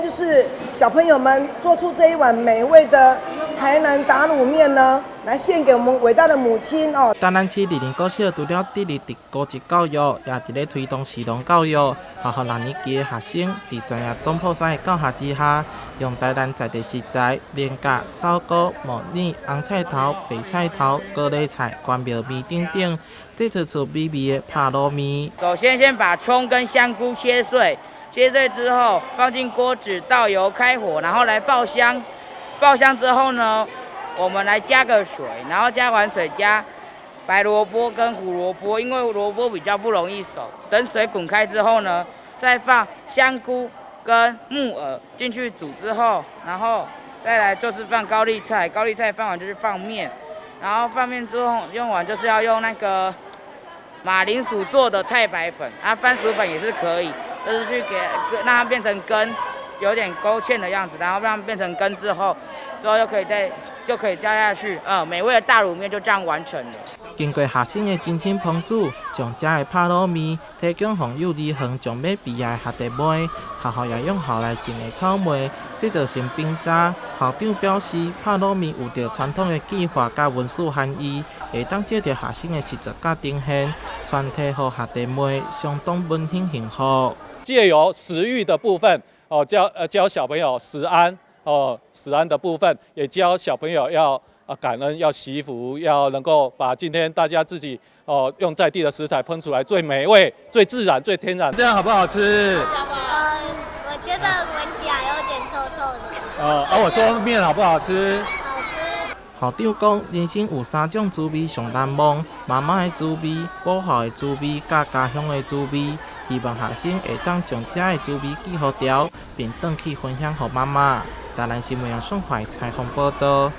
就是小朋友们做出这一碗美味的台南打卤面呢，来献给我们伟大的母亲哦。台南市立林国小除了致力伫高级教育，也伫咧推动实农教育，学校6年级的学生伫专业总铺师的教学之下，用台南在地食材莲甲、扫菇、木耳、红菜头、白菜头、高丽菜、关苗面等等，制作出美味的拍卤面。首先把葱跟香菇切碎，切碎之后放进锅子，倒油，开火，然后来爆香。爆香之后呢，我们来加个水，然后加完水加白萝卜跟胡萝卜，因为萝卜比较不容易熟。等水滚开之后呢，再放香菇跟木耳进去煮之后，然后再来就是放高丽菜，高丽菜放完就是放面，然后放面之后用完就是要用那个马铃薯做的太白粉，番薯粉也是可以，就是去让它变成根。有点勾芡的样子，然后让它变成根之后就可以加下去，美味的大卤面就这样完成了。经过学生的精心烹煮，将这的拍卤面提供给幼儿园将要毕业的学弟妹，学校也用校内种的草莓制作成冰沙。校长表示，拍卤面有着传统的技法甲文史含义，会当借着学生的实作甲呈现，传递给学弟妹相当温馨幸福。借由食育的部分。教小朋友食安食安的部分，也教小朋友要感恩，要惜福，要能够把今天大家自己用在地的食材烹出来最美味、最自然、最天然。这样好不好吃？我觉得闻起来有点臭臭的。我说面好不好吃？好吃。校长讲，人生有3种滋味上难忘：妈妈的滋味、母校的滋味，甲家乡的滋味。希望学生会当将这的滋味记好条，并转去分享给妈妈。台南新闻杨顺怀采访报道。